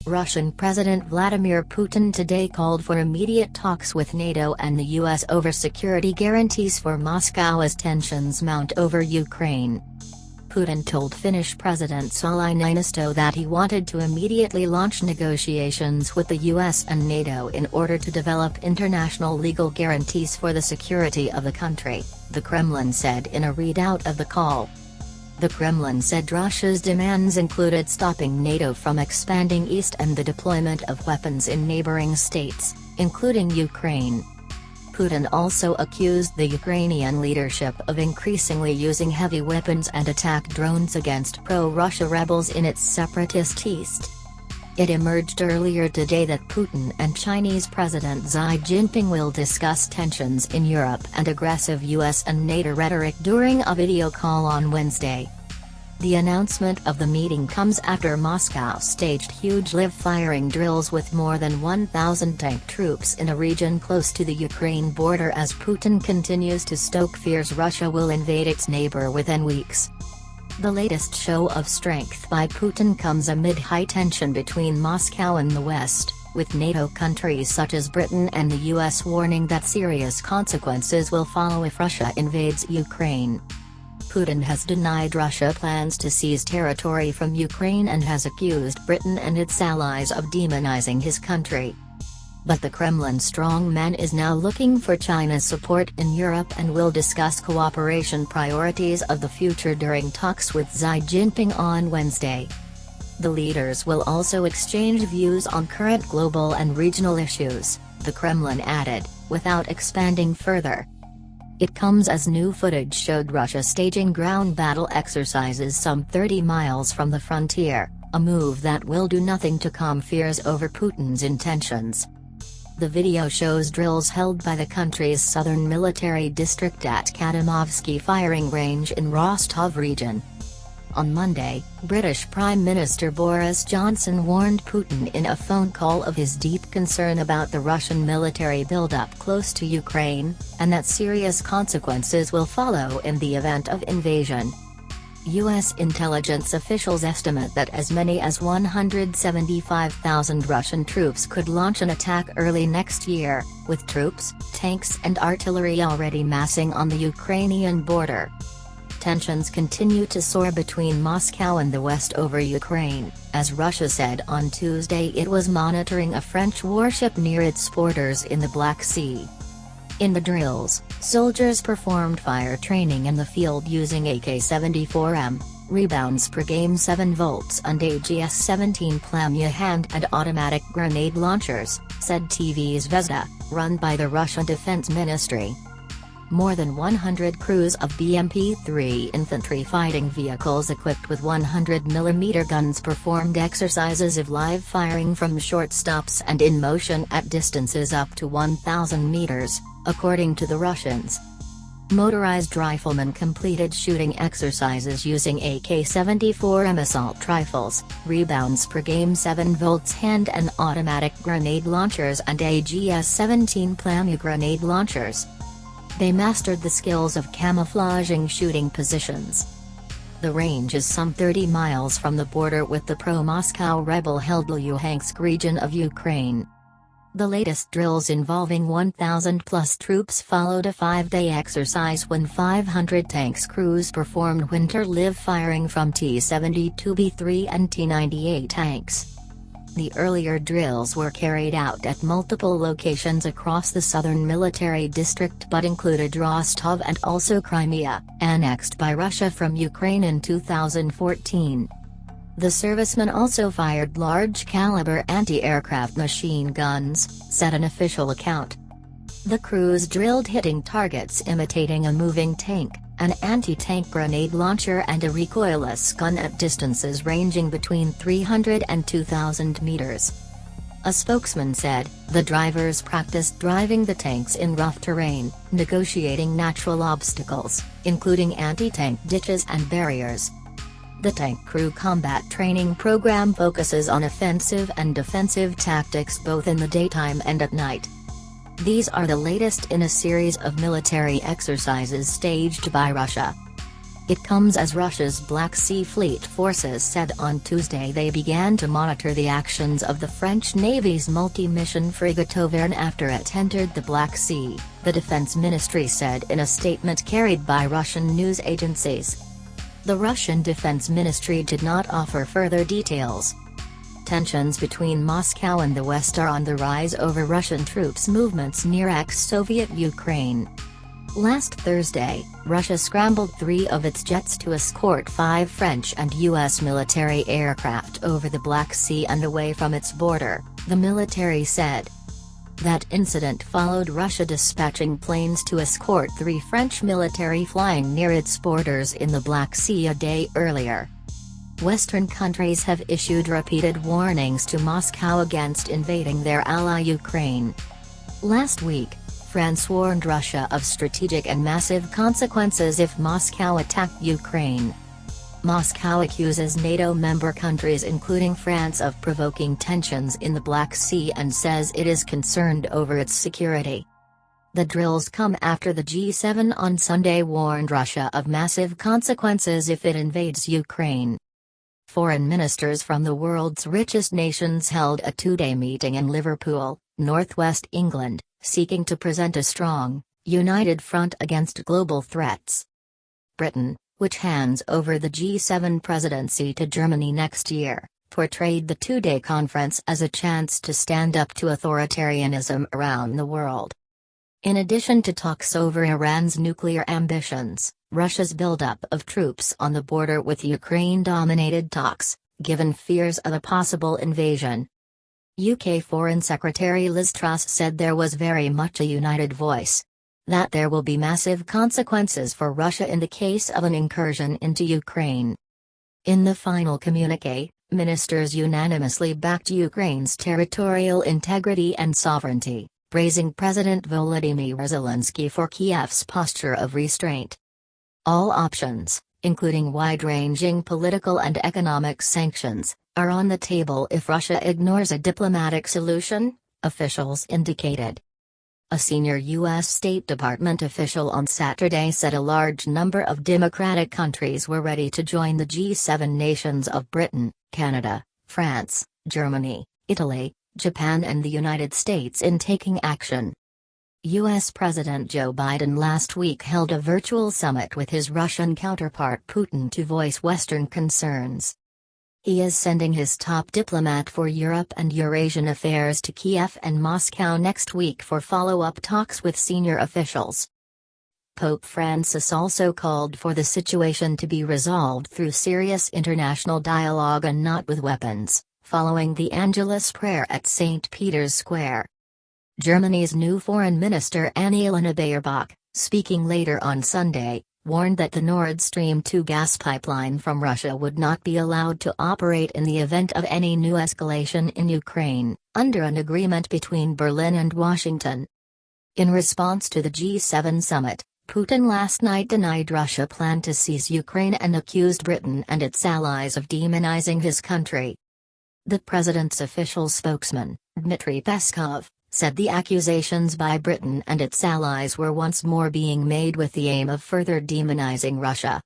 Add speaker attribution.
Speaker 1: Russian President Vladimir Putin today called for immediate talks with NATO and the US over security guarantees for Moscow as tensions mount over Ukraine. Putin told Finnish President Sauli Niinisto that he wanted to immediately launch negotiations with the US and NATO in order to develop international legal guarantees for the security of the country, the Kremlin said in a readout of the call. The Kremlin said Russia's demands included stopping NATO from expanding east and the deployment of weapons in neighboring states, including Ukraine. Putin also accused the Ukrainian leadership of increasingly using heavy weapons and attack drones against pro-Russia rebels in its separatist east. It emerged earlier today that Putin and Chinese President Xi Jinping will discuss tensions in Europe and aggressive US and NATO rhetoric during a video call on Wednesday. The announcement of the meeting comes after Moscow staged huge live-firing drills with more than 1,000 tank troops in a region close to the Ukraine border as Putin continues to stoke fears Russia will invade its neighbor within weeks. The latest show of strength by Putin comes amid high tension between Moscow and the West, with NATO countries such as Britain and the US warning that serious consequences will follow if Russia invades Ukraine. Putin has denied Russia plans to seize territory from Ukraine and has accused Britain and its allies of demonizing his country. But the Kremlin strongman is now looking for China's support in Europe and will discuss cooperation priorities of the future during talks with Xi Jinping on Wednesday. The leaders will also exchange views on current global and regional issues, the Kremlin added, without expanding further. It comes as new footage showed Russia staging ground battle exercises some 30 miles from the frontier, a move that will do nothing to calm fears over Putin's intentions. The video shows drills held by the country's southern military district at Katimovsky firing range in Rostov region. On Monday, British Prime Minister Boris Johnson warned Putin in a phone call of his deep concern about the Russian military buildup close to Ukraine, and that serious consequences will follow in the event of invasion. U.S. intelligence officials estimate that as many as 175,000 Russian troops could launch an attack early next year, with troops, tanks and artillery already massing on the Ukrainian border. Tensions continue to soar between Moscow and the West over Ukraine, as Russia said on Tuesday it was monitoring a French warship near its borders in the Black Sea. In the drills, soldiers performed fire training in the field using AK-74M, rebounds per game 7 volts and AGS-17 Plamya hand and automatic grenade launchers, said TV's Zvezda, run by the Russian Defense Ministry. More than 100 crews of BMP-3 infantry fighting vehicles equipped with 100mm guns performed exercises of live firing from short stops and in motion at distances up to 1,000 meters, according to the Russians. Motorized riflemen completed shooting exercises using AK-74M assault rifles, rebounds per game 7 volts hand and automatic grenade launchers and AGS-17 Plamya grenade launchers. They mastered the skills of camouflaging shooting positions. The range is some 30 miles from the border with the pro-Moscow rebel-held Luhansk region of Ukraine. The latest drills involving 1,000-plus troops followed a 5-day exercise when 500 tanks crews performed winter live firing from T-72B3 and T-98 tanks. The earlier drills were carried out at multiple locations across the southern military district but included Rostov and also Crimea, annexed by Russia from Ukraine in 2014. The servicemen also fired large-caliber anti-aircraft machine guns, said an official account. The crews drilled hitting targets imitating a moving tank, an anti-tank grenade launcher and a recoilless gun at distances ranging between 300 and 2,000 meters. A spokesman said, the drivers practiced driving the tanks in rough terrain, negotiating natural obstacles, including anti-tank ditches and barriers. The tank crew combat training program focuses on offensive and defensive tactics both in the daytime and at night. These are the latest in a series of military exercises staged by Russia. It comes as Russia's Black Sea Fleet forces said on Tuesday they began to monitor the actions of the French Navy's multi-mission frigate Auvergne after it entered the Black Sea, the Defense Ministry said in a statement carried by Russian news agencies. The Russian Defense Ministry did not offer further details. Tensions between Moscow and the West are on the rise over Russian troops' movements near ex-Soviet Ukraine. Last Thursday, Russia scrambled 3 of its jets to escort 5 French and U.S. military aircraft over the Black Sea and away from its border, the military said. That incident followed Russia dispatching planes to escort 3 French military flying near its borders in the Black Sea a day earlier. Western countries have issued repeated warnings to Moscow against invading their ally Ukraine. Last week, France warned Russia of strategic and massive consequences if Moscow attacked Ukraine. Moscow accuses NATO member countries including France of provoking tensions in the Black Sea and says it is concerned over its security. The drills come after the G7 on Sunday warned Russia of massive consequences if it invades Ukraine. Foreign ministers from the world's richest nations held a 2-day meeting in Liverpool, northwest England, seeking to present a strong, united front against global threats. Britain, which hands over the G7 presidency to Germany next year, portrayed the 2-day conference as a chance to stand up to authoritarianism around the world. In addition to talks over Iran's nuclear ambitions, Russia's buildup of troops on the border with Ukraine dominated talks, given fears of a possible invasion. UK Foreign Secretary Liz Truss said there was very much a united voice. That there will be massive consequences for Russia in the case of an incursion into Ukraine. In the final communiqué, ministers unanimously backed Ukraine's territorial integrity and sovereignty, praising President Volodymyr Zelensky for Kiev's posture of restraint. All options, including wide-ranging political and economic sanctions, are on the table if Russia ignores a diplomatic solution, officials indicated. A senior U.S. State Department official on Saturday said a large number of democratic countries were ready to join the G7 nations of Britain, Canada, France, Germany, Italy, Japan and the United States in taking action. U.S. President Joe Biden last week held a virtual summit with his Russian counterpart Putin to voice Western concerns. He is sending his top diplomat for Europe and Eurasian affairs to Kiev and Moscow next week for follow-up talks with senior officials. Pope Francis also called for the situation to be resolved through serious international dialogue and not with weapons, following the Angelus prayer at St. Peter's Square. Germany's new Foreign Minister Annalena Baerbock, speaking later on Sunday, warned that the Nord Stream 2 gas pipeline from Russia would not be allowed to operate in the event of any new escalation in Ukraine, under an agreement between Berlin and Washington. In response to the G7 summit, Putin last night denied Russia planned to seize Ukraine and accused Britain and its allies of demonizing his country. The president's official spokesman, Dmitry Peskov, said the accusations by Britain and its allies were once more being made with the aim of further demonizing Russia.